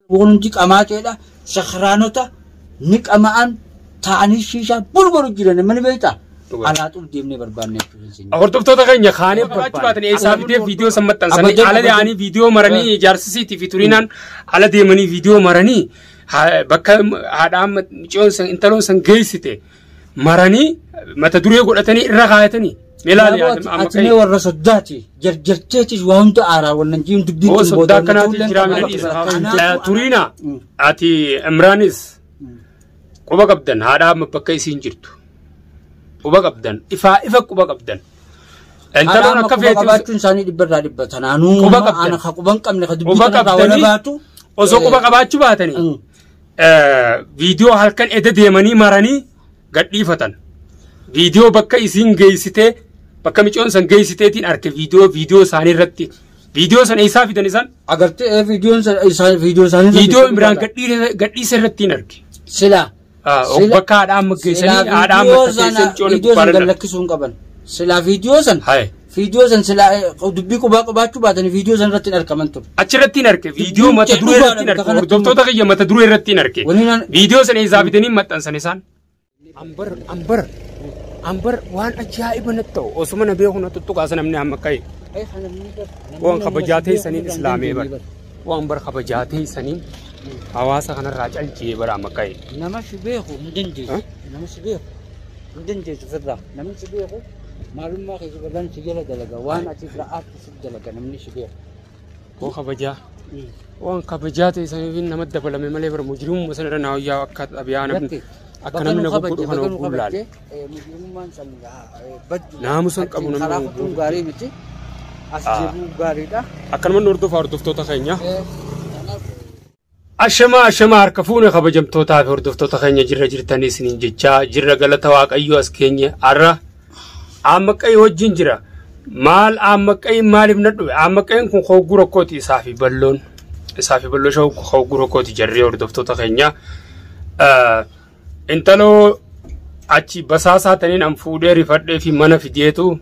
ونجيك أماكن سخرانوتا نك أمان تعني شيشة بلبل جيران من بيتا على طول ديمني بربانة أقول تبتو تغني خانة باتني إيسا فيديو سمت تنساني على دي أني فيديو مرني جارسي تي في تورينان على دي مني فيديو مرني بكا هذا عم جون سن إنتلون سن جيسته مرني ما تدري يقول أتني رغايتني ملالي أتني والرصداتي جرجرتي وهم تارا والنجيم تبدي هو صدق كنا تجرا تورينا أتي إمرانيس كوبا قبضن هذا مبكي سينجرتو كوبا قبضن إفا كوبا قبضن أنت لو كفيت كوبا ساني دبر دبتنا أنو أنا خكوبا كم نخدم كوبا قبضني وزو كوبا قبض شو باتني فيديو هالكن إذا ديماني مراني قد يفتن فيديو بكي سينجيسته بكا ميچون سن گيسيتين ارك فيديو ساني رتي فيديو سن ايسا في دنيسان اگرت فيديو ساني فيديو عمران گدي سرتين ارك سلا او بكا ادم گيسني ادم سن چون بارن لكسون قبل سلا فيديو سن سلا دبي كوبا كوباچو باتني فيديو سن رتين ارك منتو اچرتين ارك فيديو مت درو رتين ارك دوتو تگي مت درو رتين ارك فيديو سن ايسا في دني مت سنسان أمبر وان أجائب نتو أسمع نبيه نتو كاسن من عم كاي وان خبجاته سنين إسلامي بر وان خبجاته سنين حواسه خنا راجع الجيبر عم كاي نما شبيهو مدنجي نما شبيهو مدنجي تفرّا نما شبيهو معلوم ما كيف بدن سجله دلقة وان أتفرّا أكتر دلقة نمني شبيه هو خبجا وان خبجاته سنين نما دبل من ملء بر مجرم مثلا ناويا وقت أبيان أكنا من نقول خنا وقولال ناموسن كابونا من غاري بيتي أسجبو غاري دا أكنا من نردو فاردو فتو تخينيا أشما أركفون خبجم توتا فاردو فتو تخينيا جرى تاني سنين جتشا جرى غلطة واق أيو أسكينيا أرى عمك أي وجين جرى مال عمك أي مال بندو عمك أي كون خوغورو كوتي صافي بلون شو خوغورو كوتي جرى وردو فتو تخينيا إنتلو أشي بساسة تنين أم فودي رفضي في منا فيديو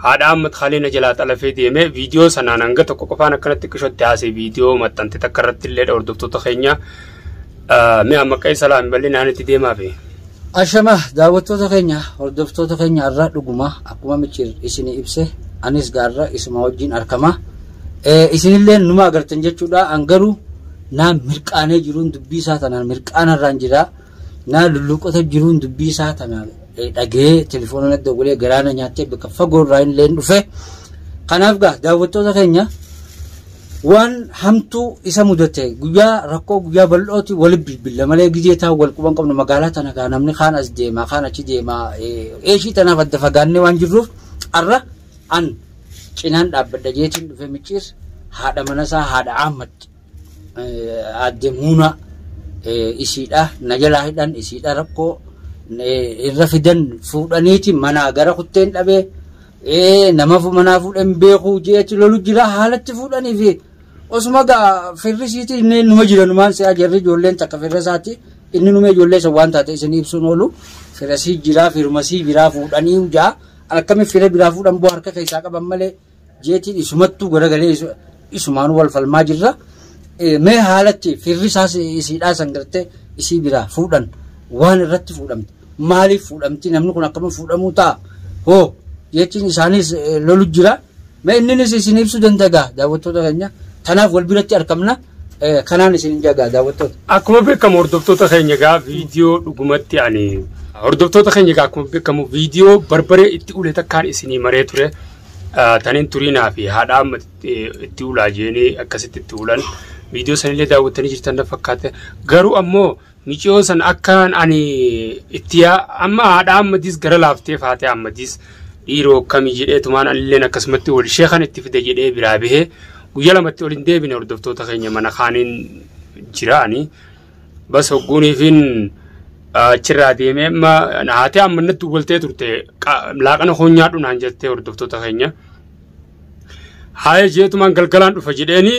هذا أم تخلينا جلات على فيديو سنانعند تكوكفانا كنت تكشف تاسي فيديو متن تتكرر تللي أو دكتور تخينيا مي أم كاي سلام بلين أنا تدي ما في أشما دعوتو تخينيا أو دكتور تخينيا الرا لقوما أقوم بتشير إسني إبسه أنيس غارة اسمه وجين أركما إسني اللي نما أقدر تنجت شودا أنغرو نام مركانة جرون دبيسة تنا مركانة رانجرا نا للوكو تجرون دبيسة تنا أجي تلفوننا دولة جرانا نياتي بكفاقور راين لين رفه كنافقة دعوتو تخينيا وان همتو إسا مدته جوجا ركو جوجا بلوتي ولبي بالله ملأ جيتا والكوبان كم نمقالات أنا كان من خان أزدي ما خان أشدي ما إيشي تنا فدفعاني وان جروف أرى أن كنان أبدا جيتين في مكير هذا مناسا هذا عامت أدمونا إسيدا نجلا هيدان إسيدا ركو الرفدان فودانيتي منا أجرا كتين أبي نما فو منا فود أمبيخو جيت لولو جلا حالة فوداني في أسمعك في الرسيتي إن نمجيران مان سأجري جولين تك في الرساتي إن نمجي جولين سوان تاتي سنيب سنولو في الرسي جلا في رمسي بيرا فوداني وجا على كم في بيرا فودان بوارك كيساك بملة جيتي إسمتو غرا غلي إسمانو والفلما جرا ما حالتي في الرساس إسيدا سنغرتة إسي بيرا فودان وان رت فودام مالي فودام تي نمنو كنا كم فوداموتا هو يتي نساني لولو جرا ما إنني سينيب سودان تجا دعوتو تغنيا تناف والبيرتي أركمنا كنان سينجا دعوتو أكمل بكم أردوتو تغنيا فيديو لقمتي يعني أردوتو تغنيا أكمل بكم فيديو بربرة إتقول تكان إسني مريتورة تانين تورينا في هذا أم إتقول أجيني أكاسيت إتقولن فيديو سنلي دعوتني جرتنا فكرت غرو أمو ميشو سن أكان أني إتيا أما هذا أم ديس غرا لافتي فاتي أم ديس إيرو كم يجي تومان اللينا كسمتي والشيخان إتفيد يجي برابه ويلا متولين ده بين أردوتو تخيني من خانين جيراني بس هقولي فين شرادي ما نهاتي أم من التوبلتة ترتة لكن خونياتو نانجتة أردوتو تخيني هاي جيت تومان قلقلان فجدني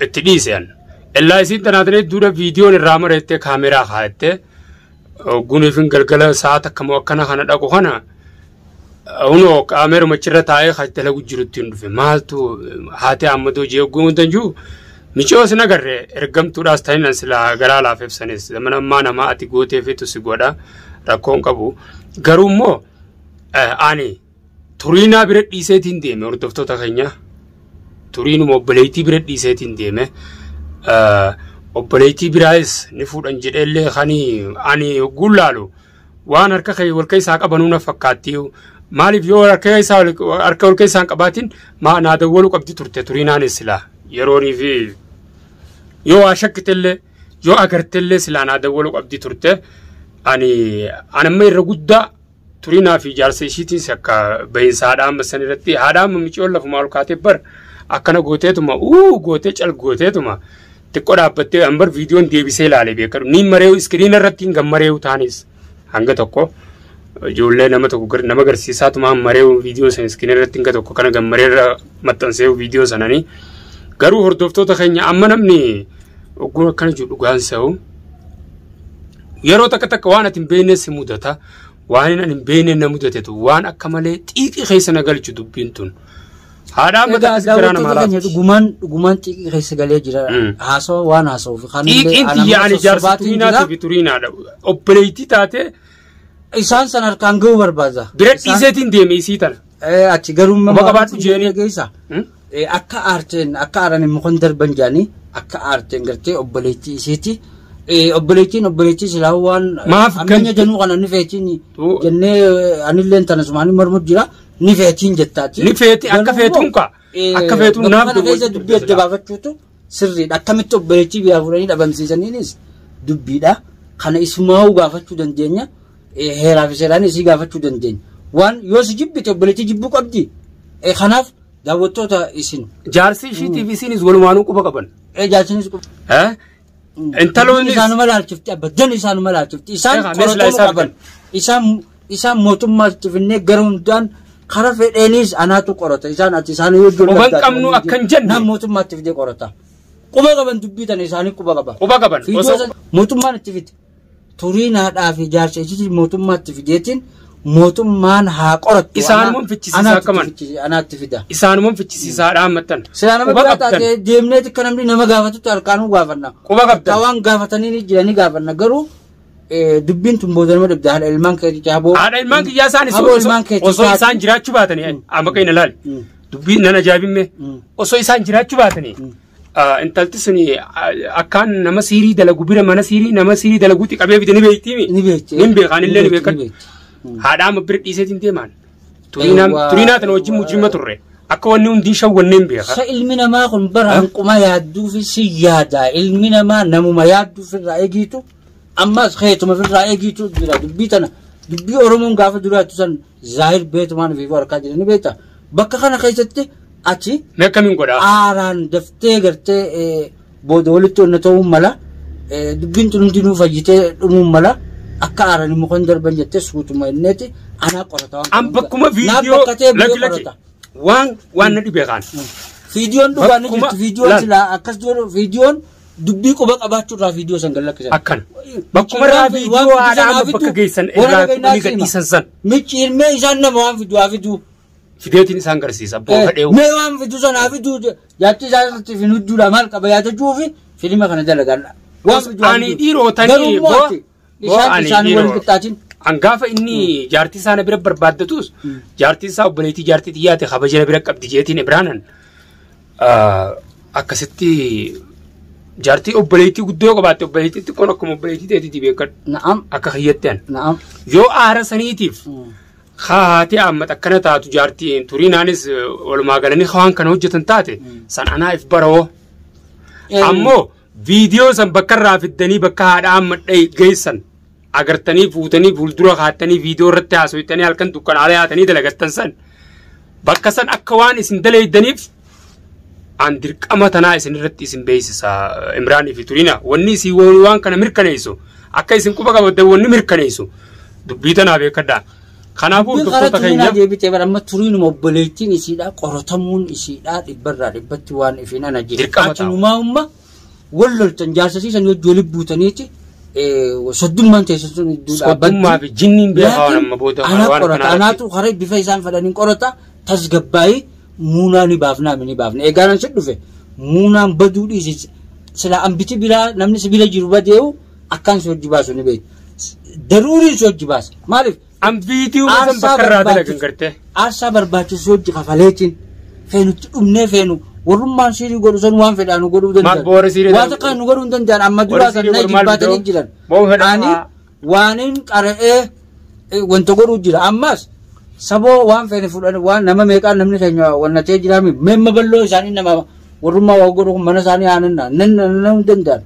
اتديسيان إلا إذا تنادني دورة فيديو نرامر إتة كاميرا خاطة هقولي فين قلقلا ساعة كم وقنا خنا داكو خنا أونو كاميرا مشرة تاعي خاطة لو جرتين في مالتو هاتي أمدو جيو قوم تنجو Michoo sina garre ergamtuudhaas ta'inan sila garaa laaf ibsanis zaman ammaa nama ati gootee feetu si godha rakkoon qabu garuu immoo ani turiinaa bira dhiiseetiin deeme hordoftoota keenya turiinuma obboleettii bira dhiiseetiin deeme obboleettii biraayis ni fuudhan jedheellee kanii ani gullaalu waan harka kee wal keessaa qabanuu na fakkaatti maaliif yoo harka wal keessaa qabaatiin maa naa dawwaluu qabdi turte turiinaanis silaa yeroonii fi yoo ashakkitellee yoo agartellee silaa naa dawwaluu qabdi turte ani amma irra guddaa turiinaa fi jaarsa ishiitiis akka bahinsa haadha amma san irratti haadha amma micoon lafuma ol kaatee bar akkana gooteetuma gootee cal gooteetuma xiqqoo dhaabbattee ambar viidiyoon deebisee ilaalee beekadu niin mareewu iskiriina irratti hin gammareewu taanis hanga tokko ijoollee nama tokko nama agarsiisaatuma mareewu viidiyoo san iskiriina irratti hanga tokko kana gammareerra maxxanseewu viidiyoo sananii garuu hordoftoota keenya amma namni ogguun akkana jiru dhugaan sa'u yeroo takka waan ati hin beekne si mudata waan ani hin beekne na mudatetu waan akka malee xiiqii keessa na galchu dubbiin tun haadhaan mataa gara nama laafti dhugumaan xiiqii keessa galee jira haasawa waan haasawuuf xiiqiin xiyyaani jaarsa turiinaa fi turiinaadha obboleettii taate isaan san harkaan ga'uu barbaada bira dhiiseetiin deeme isii tana achi garummaa qabaadhu jeeni geessa akka aarteen akka aaran immoo darban jaanii akka aarteen gartee obboleettii isiiti obboleettiin obboleettii silaa waan ammanya januu kana ni feetiin jennee anilleen tana sumaanii mormut jira ni feetiin jettaati ni feeti akka feetuun ka akka feetuun naaf keessa dubbii adda baafachuutu sirriidha akkamitti obboleettii biyyaa fuudhanii dhabamsiisaniinis dubbiidha kana isumaa'uu gaafachuu dandeenya heeraa fi seeraan isii gaafachuu dandeenya waan yoo si jibbite obboleettii jibbuu qabdi kanaaf daawwattoota isin jaarsi ishiitiif isinis walumaanuu quba qaban jaarsinis quba intaloonni isaanuma laalchifti abaddan isaanuma laalchifti isaan qoratamuu qaban isaan mootummaatti finnee gara hundaan kara fedheenis anaatu qorata isaan ati isaan yoo quban qabnu akkan jenne nam mootummaatti fidee qorata quba qaban dubbii tana isaanii quba qaban osoo mootummaan itti fide turiinaadhaa fi jaarsa isii mootummaatti fideetiin mootummaan haa qorattu isaanuma fichisiisaa qaban anaatti fida isaanuma fichisiisaa dhaamatan silaanama biratti deemneeti akka namni nama gaafatutti harkaanuu gaafanna quba qabdan waan gaafatanii jiranii gaafanna garuu dubbiin tun booda nama dhibda haadha ilmaan keetii caaboo haadha ilmaan kiyyaa isaanis osoo isaan jiraachuu baatanii amma qeena laal dubbiin nan ajaa'ibimme osoo isaan jiraachuu baatanii intalti suni akkaan nama siirii dalagu bira mana siirii nama siirii dalaguutti qabee fide ni beektiimi ni beekaan illee ni beekan haadha amma bira dhiiseetiin deemaan turiinaa tana wajjin mujjima turre akka wanni hundiin shawwanneen beeka sa ilmi namaa kun bara hanquma yaadduu fi si yaada ilmi namaa namuma yaadduu firraa eegiitu ammas keetuma firraa eegiitu jira dubbii tana dubbii oromoon gaafa duraattu san zaahir beetumaan fi harkaa jirani beekta bakka kana keessatti achi meeqamiin godhaa aaraan daftee gartee booda walitti onna ta'uu mala dubbiin tun hundinuu fayyitee dhumuu mala akka aaraan immoo kan darban jettee suutuma inneeti anaa qorata an bakkuma viidiyoo lakki waan na dhibee kaan viidiyoon dhugaa ni jirti viidiyoon silaa akkas viidiyoon dubbii quba qabaachuurraa viidiyoo san gallakkisan akkan bakkuma irraa viidiyoo haadhaan bakka geessan irraa ni gadhiisan san michi ilmee isaan nama waan fiduu fiduu fideetiin isaan garsiisa boofa dheewu mee waan fiduu sanaa fiduu yaatti isaa irratti fi nudduudha maal qaba yaadachuu fi filima kana dalagan waan fiduu ani dhiirotanii isaan wal qixxaatin angaafa inni jaartii isaana bira barbaaddatus jaartii isaa obboleettii jaartii xiyyaate kabajana bira qabdi jeetiin ibraanan akkasitti jaartii obboleettii guddoo qabaatte obboleettii xiqqoon akkuma obboleettii ta'eetii beekadhu na'am akka hiyyatteen na'am yoo aara saniitiif haati amma akkana taatu jaartiin turiinaanis walumaa galanii waan kana hojjetan taate san anaaf baroo ammoo viidiyoo san bakka irraa fiddanii bakka haadha amma geessan agartanii fuutanii fuuldura kaatanii viidiyoo irratti haasofitanii halkan dukkanaalee haatanii dalagattan san bakka san akka waan isin daleeydaniif an dirqama tanaa isin irratti isin beeksisa Imraanii fi Turiinaa wanni isin waan kana mirkaneessu akka isin quba qabaddan wanni mirkaneessu dubbii tanaa beekadhaa kanaafuu doktorta keenya deebitee baramma Turiinuma obboleettiin isiidhaa qoratamuun isiidhaa dhibbarraa dhibbatti waan ifin ana jedhe dirqama umma walloltan jaarsasiisan wajjin buutaniiti soddummaan teessisuun idduudha soddummaa fi jinniin beekaa nama booda waan kana anaatu bifa isaan fedhaniin qorata tasgabbaa'ii muunaa ni baafnaa ni baafna eegaanan si dhufe muunaan baduu dhiisi sila ambiti biraa namni sibila jiru badee'u akkaan si hojii baasu ni beeku daruuriin si hojii baasa maaliif am viidiyoo san bakka irraa dalagan gartee aarsaa barbaachisu hojii kafaleetiin feenutti dhumnee feenu warrummaan siirii godhu san waan fedhaan godhuu danda'an waan takka nu godhuu hin danda'an amma duraa kan na jibbaatanii jiran ani waaniin qara'ee wanta godhuu jira ammas saboo waan feene fudhan waan nama meeqaan namni keenya wannatee jiraami memma balloo isaanii nama warrummaa waa godhu mana isaanii aananna nan danda'an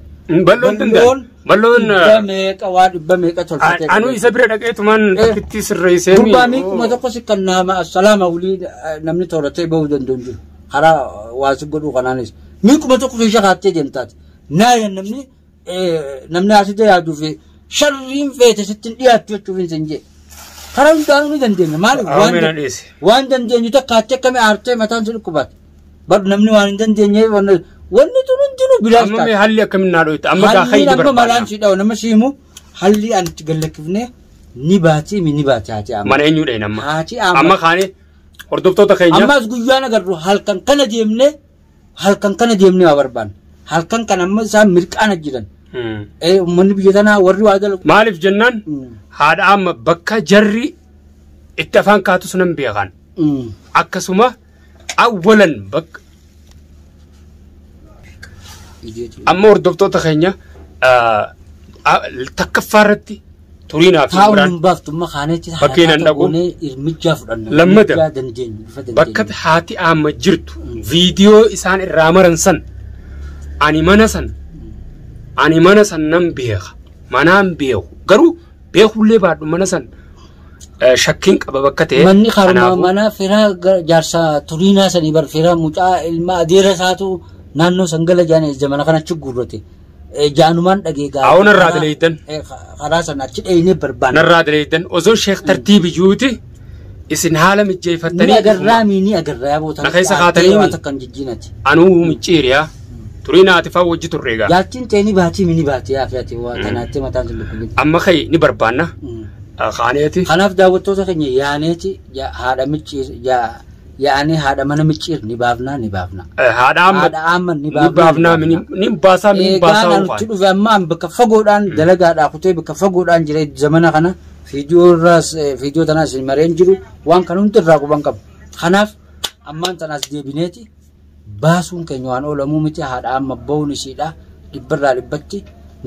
balloon meeqa waa dhibba meeqa tolfatee anu isa bira dhaqeetumaan takkitti sirreessee gurbaa miiquma tokko si kan nama assalaama ulii namni tooratee bahuu danda'u jiru karaa waasi godhuu kanaanis miiquma tokko keessa kaattee deemtaati naayan namni asite yaaduu fi sharriin feete sittin dhiyaattu jechuuf hin sinjee karaa hundaanuu ni dandeenya maaliif waan dandeenyu takka achi akkamii aartee mataan si dhukkubaate bar namni waan hin dandeenyeef wanni tun hundinuu bilaas taate amma halli akkamin naa dhoyta amma gaa khaydi amma malaan si dhawu nama siimu halli an itti gallakkifne ni baati haati amma mana eenyu dhayin amma haati amma kaane hordoftoota keenya ammas guyyaan agarru halkan kana deemne waa barbaan halkan kan amma isaan mirqaana jiran ummanni biyya tanaa warri waa dalagu maaliif jennaan haadha amma bakka jarri itti afaan kaatu sunan beekan akkasuma awwalan bakka amma hordoftoota keenya takkaffaarratti turiinaa fi taa'uun baaftummaa kaanetti bakkeen dhaqu irmijaa fudhanna lammata bakka haati amma jirtu viidiyoo isaan irraa maran san ani mana san nan beeka manaan beeku garuu beekullee baadhu mana san shakkiin qaba bakka ta'e manni karuma mana firaa jaarsa turiinaa sanii bar firaa mucaa ilma adeera isaatu naannoo sangala jaane zamana kana achi guurrate jaanumaan dhageegaa awon irraa dileeytan karaa sana achi dheeyne barbaanna narraa dileeytan osoo sheekh tartiibi yuuti isin haala mijjeeffattanii ni agarraa yaabota na keessa kaatanii waan takkan jijjiinati anuu micciiriyaa turiinaati faa wajji turreegaa yaachiin teeni baatii mini baatii yaafiyaati waa tanaatti mataan sun lukkumin amma kay ni barbaanna kaaneeti kanaaf daawwattoota keenya yaaneeti haadha micciir yaani haadha mana micciir ni baafna haadha amma ni baafna ni baasaa nuti dhufe amma bakka fagoodhaan dalagaadhaa kutee bakka fagoodhaan jira zamana kana viidiyoo tanaas mareen jiru waan kan hundi irraa quban qabu kanaaf ammaan tanaas deebineeti baasuun keenya waan oolamuu miti haadha amma bahuun isiidha dhibbarraa dhibbatti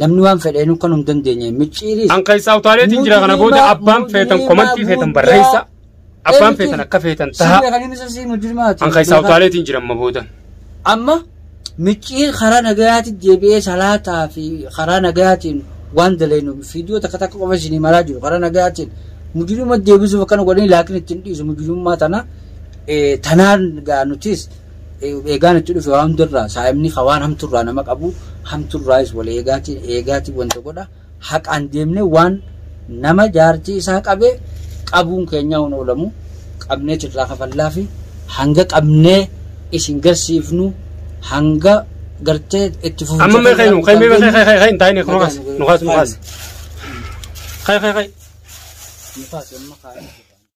namni waan fedheenu kan hin dandeenye micciiris an keessaa utaaleetiin jira kana booda abbaan feetan komantii feetan barreessa abbaan feetan akka feetan taha an keessaa utaaleetiin jira amma booda amma micciir karaa nagayaatiin deebi'ee salaataa fi karaa nagayaatiin waan daleenu viidiyoo takka qofa isinii maraa jiru karaa nagayaatiin mujiruma deebisuuf akkana godhanii laakiin ittiin dhiisu mujirummaa tanaan gaanutis eegaan itti dhufe waan hundarraa saayimni waan hamturraa nama qabu hamturraayis wal eegaatiin wanta godha haqaan deemne waan nama jaartii isaa qabee qabuun keenya hin oolamu qabnee irraa kafallaa fi hanga qabnee isin garsiifnu hanga gartee itti fufu amma mee khay taayne nuqas khay